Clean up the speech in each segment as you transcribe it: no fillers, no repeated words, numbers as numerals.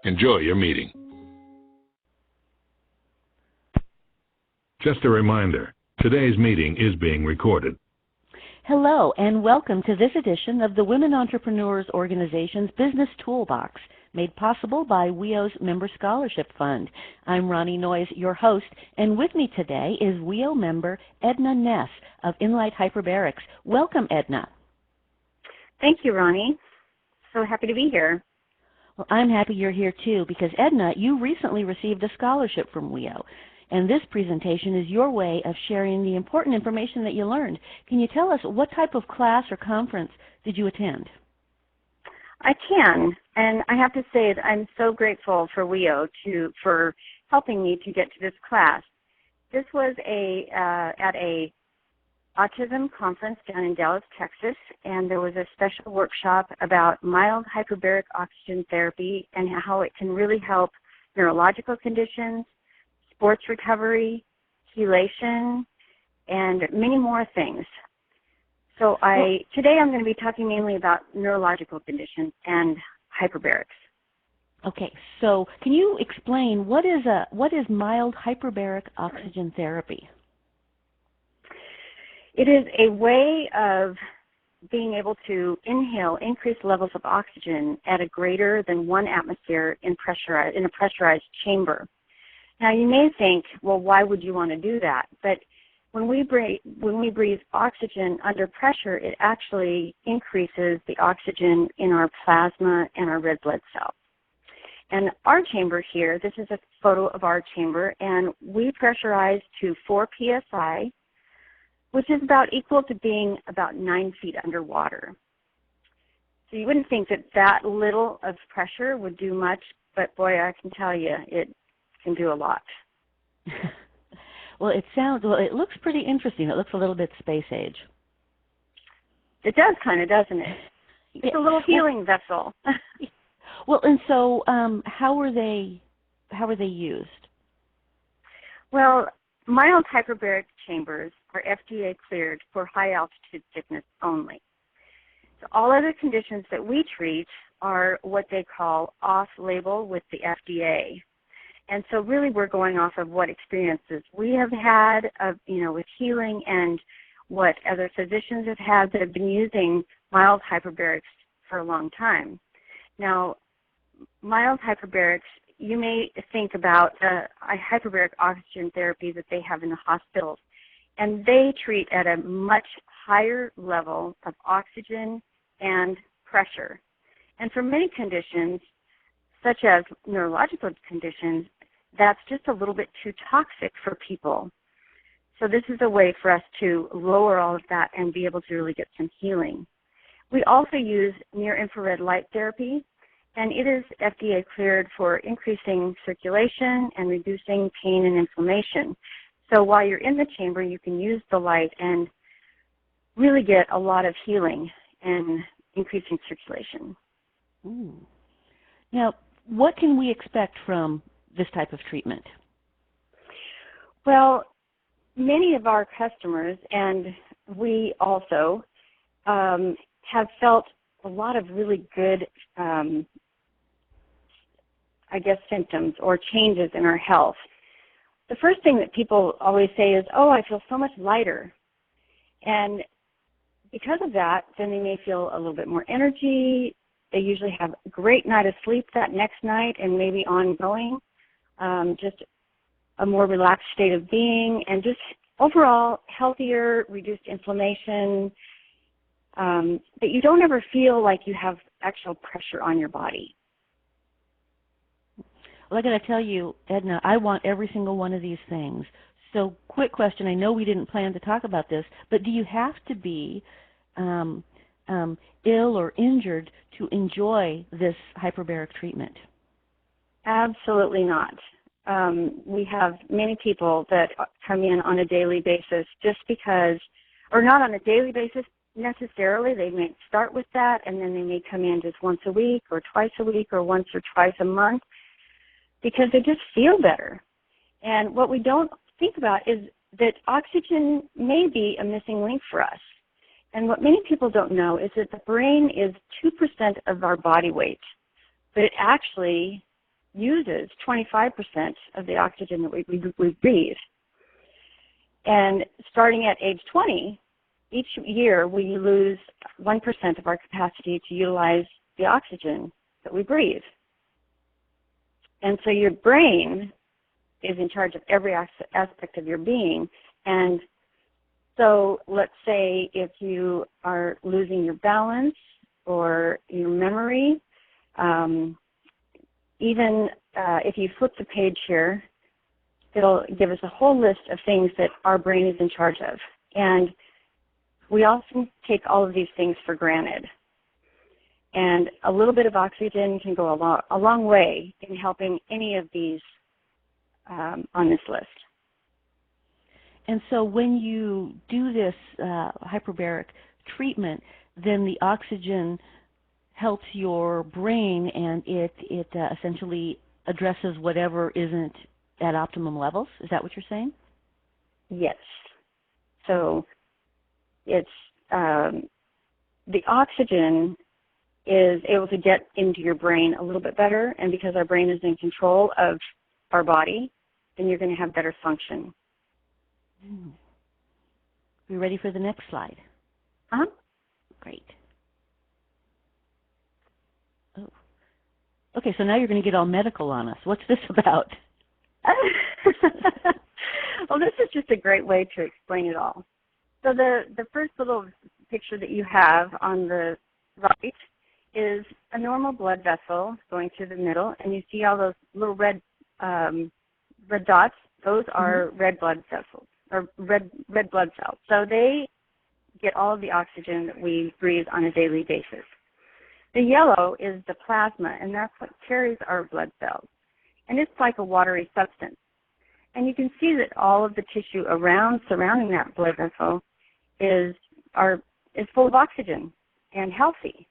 Enjoy your meeting. Just a reminder, today's meeting is being recorded. Hello, and welcome to this edition of the Women Entrepreneurs Organization's Business Toolbox, made possible by WEO's Member Scholarship Fund. I'm Ronnie Noyes, your host, and with me today is WEO member Edna Ness of Inlight Hyperbarics. Welcome, Edna. Thank you, Ronnie. So happy to be here. Well, I'm happy you're here too, because Edna, you recently received a scholarship from WEO, and this presentation is your way of sharing the important information that you learned. Can you tell us what type of class or conference did you attend? I can, and I have to say that I'm so grateful for WEO for helping me to get to this class. This was at a Autism conference down in Dallas, Texas, and there was a special workshop about mild hyperbaric oxygen therapy and how it can really help neurological conditions, sports recovery, chelation, and many more things. So today I'm going to be talking mainly about neurological conditions and hyperbarics. Okay, so can you explain what is mild hyperbaric oxygen therapy? It is a way of being able to inhale increased levels of oxygen at a greater than 1 atmosphere in a pressurized chamber. Now you may think, well, why would you want to do that? But when we breathe oxygen under pressure, it actually increases the oxygen in our plasma and our red blood cells. And our chamber here, this is a photo of our chamber, and we pressurize to 4 psi, which is about equal to being about 9 feet underwater. So you wouldn't think that little of pressure would do much, but boy, I can tell you, it can do a lot. Well, it looks pretty interesting. It looks a little bit space age. It does kind of, doesn't it? It's a little healing vessel. Well, and so how are they used? Well, mild hyperbaric chambers are FDA cleared for high altitude sickness only. So all other conditions that we treat are what they call off-label with the FDA. And so really we're going off of what experiences we have had with healing and what other physicians have had that have been using mild hyperbarics for a long time. Now, mild hyperbarics, you may think about hyperbaric oxygen therapy that they have in the hospitals, and they treat at a much higher level of oxygen and pressure. And for many conditions, such as neurological conditions, that's just a little bit too toxic for people. So this is a way for us to lower all of that and be able to really get some healing. We also use near-infrared light therapy, and it is FDA cleared for increasing circulation and reducing pain and inflammation. So while you're in the chamber, you can use the light and really get a lot of healing and increasing circulation. Ooh. Now, what can we expect from this type of treatment? Well, many of our customers, and we also, have felt a lot of really good, symptoms or changes in our health. The first thing that people always say is, oh, I feel so much lighter. And because of that, then they may feel a little bit more energy. They usually have a great night of sleep that next night and maybe ongoing, just a more relaxed state of being, and just overall healthier, reduced inflammation, that you don't ever feel like you have actual pressure on your body. Well, I got to tell you, Edna, I want every single one of these things. So, quick question. I know we didn't plan to talk about this, but do you have to be ill or injured to enjoy this hyperbaric treatment? Absolutely not. We have many people that come in on a daily basis just because, or not on a daily basis necessarily. They may start with that, and then they may come in just once a week or twice a week or once or twice a month because they just feel better. And what we don't think about is that oxygen may be a missing link for us. And what many people don't know is that the brain is 2% of our body weight, but it actually uses 25% of the oxygen that we breathe. And starting at age 20, each year we lose 1% of our capacity to utilize the oxygen that we breathe. And so your brain is in charge of every aspect of your being. And so let's say if you are losing your balance or your memory, even if you flip the page here, it'll give us a whole list of things that our brain is in charge of. And we often take all of these things for granted. And a little bit of oxygen can go a long way in helping any of these on this list. And so when you do this hyperbaric treatment, then the oxygen helps your brain, and it essentially addresses whatever isn't at optimum levels. Is that what you're saying? Yes. So it's the oxygen is able to get into your brain a little bit better, and because our brain is in control of our body, then you're going to have better function. You ready for the next slide? Uh-huh. Great. Oh. Okay, so now you're going to get all medical on us. What's this about? Well, this is just a great way to explain it all. So the first little picture that you have on the right is a normal blood vessel going through the middle, and you see all those little red dots. Those are red blood vessels, or red blood cells. So they get all of the oxygen that we breathe on a daily basis. The yellow is the plasma, and that's what carries our blood cells. And it's like a watery substance. And you can see that all of the tissue surrounding that blood vessel is full of oxygen and healthy.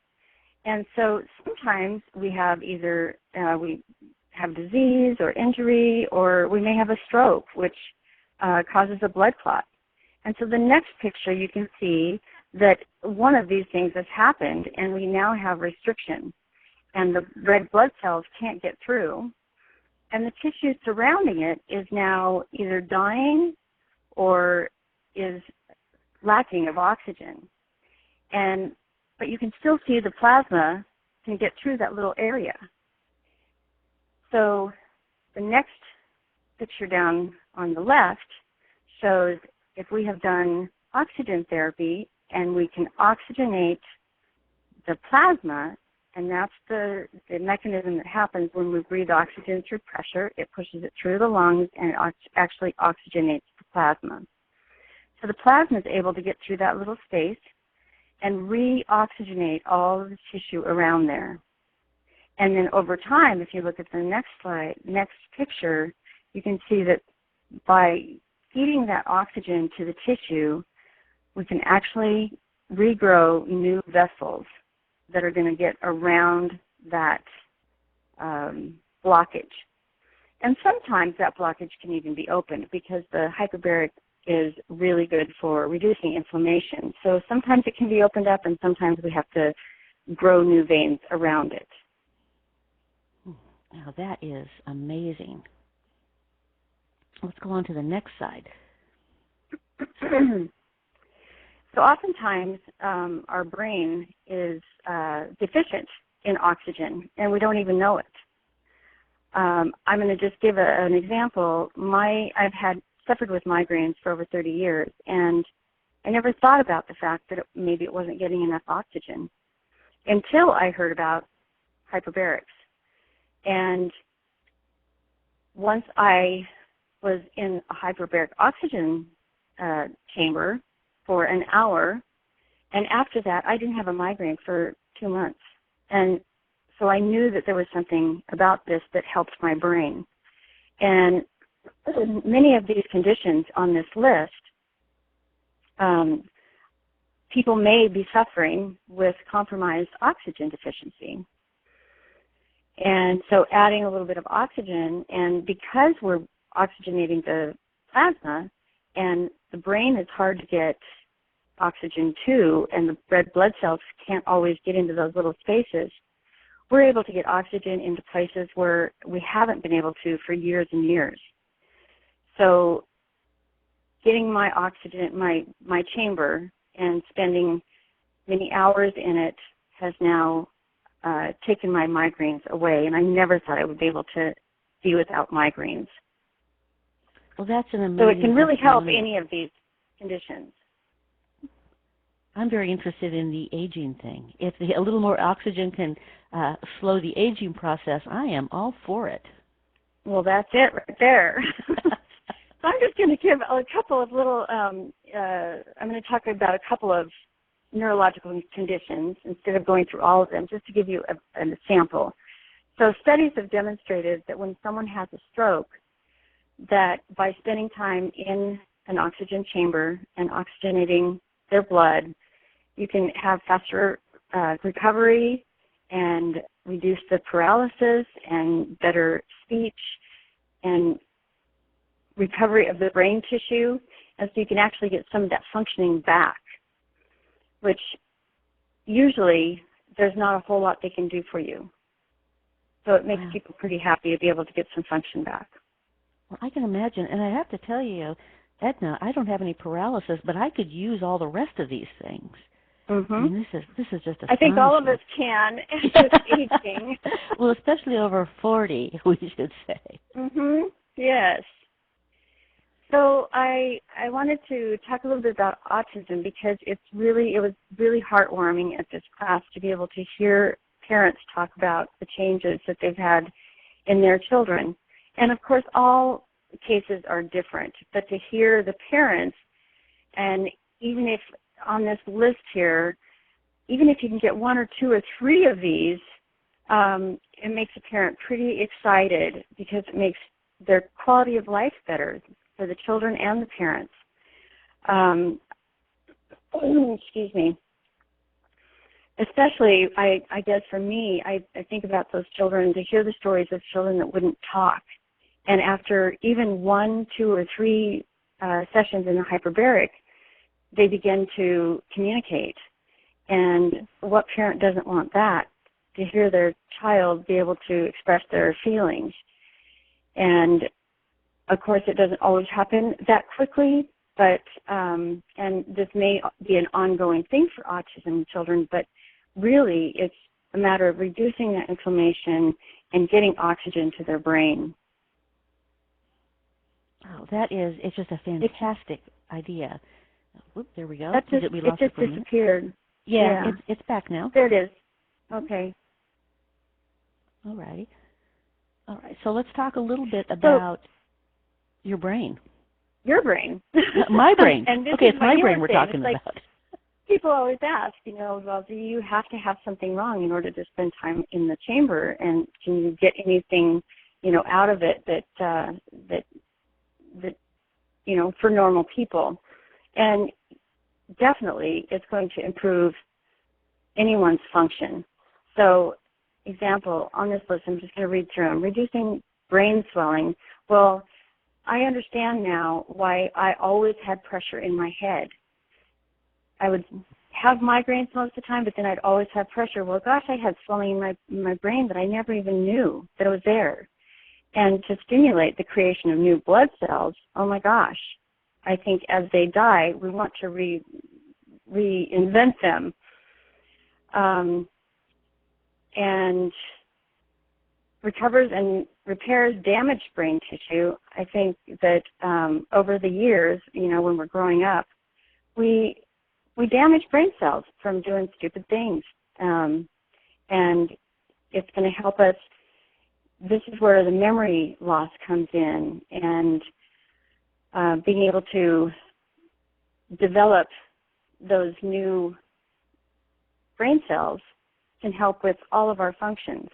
And so sometimes we have either we have disease or injury, or we may have a stroke, which causes a blood clot. And so the next picture, you can see that one of these things has happened, and we now have restriction, and the red blood cells can't get through, and the tissue surrounding it is now either dying or is lacking of oxygen. But you can still see the plasma can get through that little area. So the next picture down on the left shows if we have done oxygen therapy and we can oxygenate the plasma, and that's the mechanism that happens when we breathe oxygen through pressure. It pushes it through the lungs and it actually oxygenates the plasma. So the plasma is able to get through that little space and re-oxygenate all of the tissue around there. And then over time, if you look at the next slide, next picture, you can see that by feeding that oxygen to the tissue, we can actually regrow new vessels that are going to get around that blockage. And sometimes that blockage can even be opened because the hyperbaric is really good for reducing inflammation. So sometimes it can be opened up, and sometimes we have to grow new veins around it. Now that is amazing. Let's go on to the next slide. So oftentimes our brain is deficient in oxygen, and we don't even know it. I'm going to just give an example. I've suffered with migraines for over 30 years, and I never thought about the fact that maybe it wasn't getting enough oxygen until I heard about hyperbarics. And once I was in a hyperbaric oxygen chamber for an hour, and after that I didn't have a migraine for 2 months. And so I knew that there was something about this that helped my brain. And many of these conditions on this list, people may be suffering with compromised oxygen deficiency. And so adding a little bit of oxygen, and because we're oxygenating the plasma, and the brain is hard to get oxygen to, and the red blood cells can't always get into those little spaces, we're able to get oxygen into places where we haven't been able to for years and years. So getting my oxygen, my chamber, and spending many hours in it has now taken my migraines away, and I never thought I would be able to be without migraines. Well, that's an amazing. So it can really help any of these conditions. I'm very interested in the aging thing. If a little more oxygen can slow the aging process, I am all for it. Well, that's it right there. So I'm just going to give a couple of little, I'm going to talk about a couple of neurological conditions instead of going through all of them, just to give you a sample. So studies have demonstrated that when someone has a stroke, that by spending time in an oxygen chamber and oxygenating their blood, you can have faster recovery and reduce the paralysis and better speech and recovery of the brain tissue, and so you can actually get some of that functioning back, which usually there's not a whole lot they can do for you. So it makes people pretty happy to be able to get some function back. Well, I can imagine, and I have to tell you, Edna, I don't have any paralysis, but I could use all the rest of these things. Mm-hmm. I mean, this is just astonishing. I think all of us can. It's aging. Well, especially over 40, we should say. Mm-hmm. Yes. So I wanted to talk a little bit about autism because it was really heartwarming at this class to be able to hear parents talk about the changes that they've had in their children. And of course, all cases are different, but to hear the parents, and even if on this list here, even if you can get one or two or three of these, it makes a parent pretty excited because it makes their quality of life better for the children and the parents. Excuse me. Especially, I guess for me, I think about those children, to hear the stories of children that wouldn't talk. And after even 1, 2, or 3 sessions in the hyperbaric, they begin to communicate. And what parent doesn't want that, to hear their child be able to express their feelings? And of course, it doesn't always happen that quickly, but and this may be an ongoing thing for autism children, but really it's a matter of reducing that inflammation and getting oxygen to their brain. Oh, it's just a fantastic idea. Whoop, there we go. It just disappeared. Yeah. It's back now. There it is. Okay. All right. So let's talk a little bit about your brain. Your brain. My brain. And okay, it's my brain we're talking about. People always ask, well, do you have to have something wrong in order to spend time in the chamber? And can you get anything, out of it that for normal people? And definitely it's going to improve anyone's function. So, example, on this list, I'm just going to read through them. Reducing brain swelling. Well, I understand now why I always had pressure in my head. I would have migraines most of the time, but then I'd always have pressure. Well, gosh, I had swelling in my brain that I never even knew that it was there. And to stimulate the creation of new blood cells, oh my gosh, I think as they die, we want to reinvent them. And recovers and repairs damaged brain tissue. I think that over the years, when we're growing up, we damage brain cells from doing stupid things. And it's going to help us. This is where the memory loss comes in, and being able to develop those new brain cells can help with all of our functions.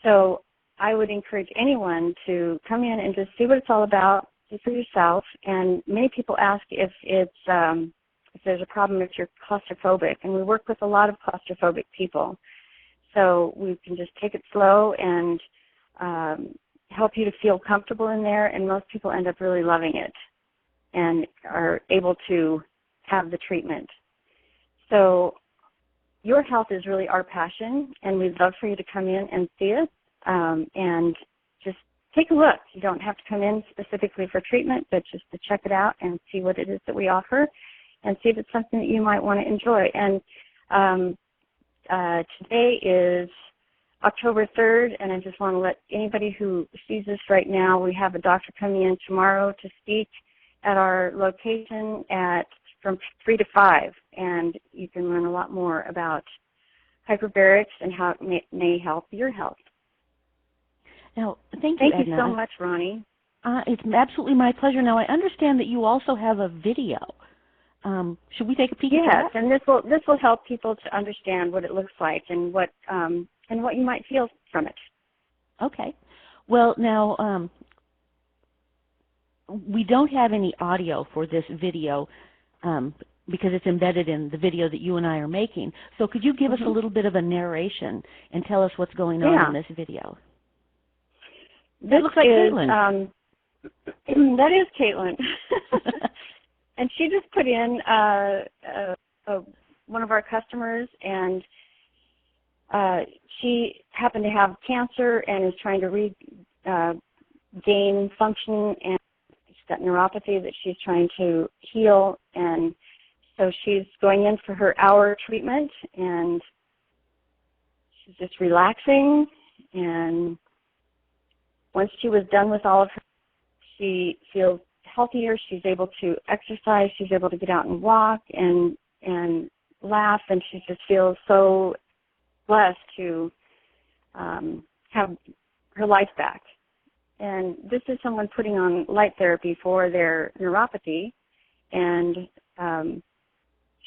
So I would encourage anyone to come in and just see what it's all about, see for yourself. And many people ask if there's a problem if you're claustrophobic, and we work with a lot of claustrophobic people. So we can just take it slow and help you to feel comfortable in there, and most people end up really loving it and are able to have the treatment. So your health is really our passion, and we'd love for you to come in and see us and just take a look. You don't have to come in specifically for treatment, but just to check it out and see what it is that we offer and see if it's something that you might want to enjoy. And today is October 3rd, and I just want to let anybody who sees this right now, we have a doctor coming in tomorrow to speak at our location from 3 to 5, and you can learn a lot more about hyperbarics and how it may help your health. Now, thank you, Edna. Thank you so much, Ronnie. It's absolutely my pleasure. Now, I understand that you also have a video. Should we take a peek at that? Yes, and this will help people to understand what it looks like and what you might feel from it. Okay. Well, now, we don't have any audio for this video because it's embedded in the video that you and I are making. So could you give us a little bit of a narration and tell us what's going on in this video? This looks like Caitlin. That is Caitlin. And she just put in one of our customers, and she happened to have cancer and is trying to regain function, and she's got neuropathy that she's trying to heal, and so she's going in for her hour treatment, and she's just relaxing, and once she was done with all of her, she feels healthier. She's able to exercise. She's able to get out and walk and laugh, and she just feels so blessed to have her life back. And this is someone putting on light therapy for their neuropathy, and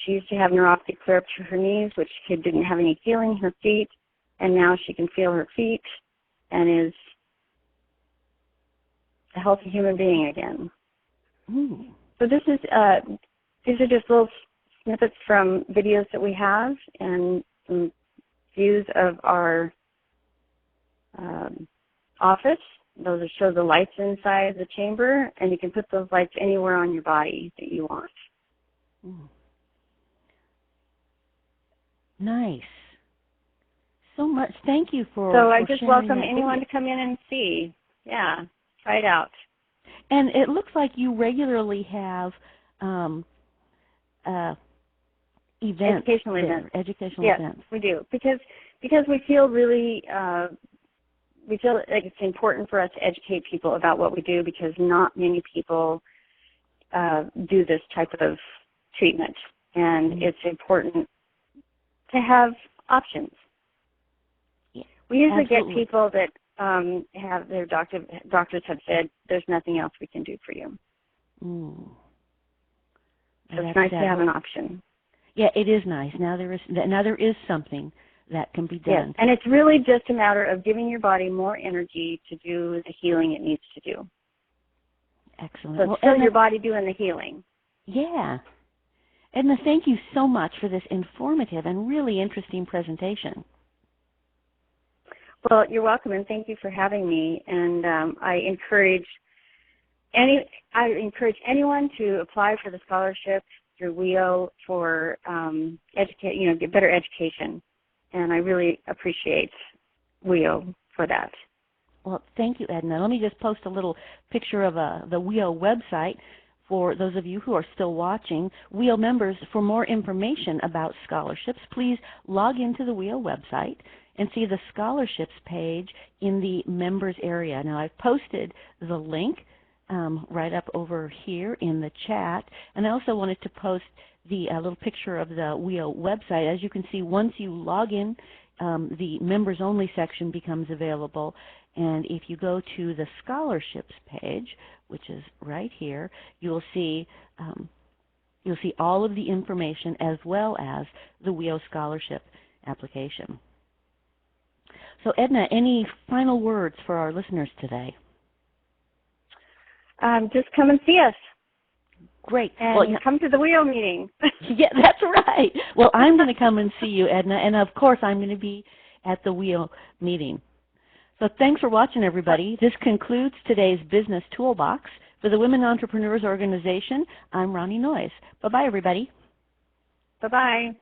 she used to have neuropathy clear up to her knees, which she didn't have any feeling in her feet, and now she can feel her feet and is a healthy human being again. Ooh. So this is these are just little snippets from videos that we have and some views of our office. Those show the lights inside the chamber, and you can put those lights anywhere on your body that you want. Ooh. Nice. So much. Thank you for So I just sharing welcome that anyone video. to come in and see. Yeah, try it out. And it looks like you regularly have events. Educational events. Educational yes, events. we do. Because we feel really, we feel like it's important for us to educate people about what we do, because not many people do this type of treatment. And it's important to have options. Yeah, we usually absolutely. get people that have their doctors have said, there's nothing else we can do for you. Mm. So it's nice to have an option. Yeah, it is nice. Now there is something that can be done. Yes, and it's really just a matter of giving your body more energy to do the healing it needs to do. Excellent. So it's still your body doing the healing. Yeah. Edna, thank you so much for this informative and really interesting presentation. Well, you're welcome, and thank you for having me. And I encourage anyone to apply for the scholarship through WEO for get better education. And I really appreciate WEO for that. Well, thank you, Edna. Let me just post a little picture of the WEO website for those of you who are still watching. WEO members, for more information about scholarships, please log into the WEO website and see the scholarships page in the members area. Now, I've posted the link right up over here in the chat, and I also wanted to post the little picture of the WEO website. As you can see, once you log in, the members only section becomes available, and if you go to the scholarships page, which is right here, you'll see all of the information as well as the WEO scholarship application. So Edna, any final words for our listeners today? Just come and see us. Great. And come to the WEO meeting. Yeah, that's right. Well, I'm going to come and see you, Edna, and of course I'm going to be at the WEO meeting. So thanks for watching, everybody. This concludes today's Business Toolbox. For the Women Entrepreneurs Organization, I'm Ronnie Noyes. Bye-bye, everybody. Bye-bye.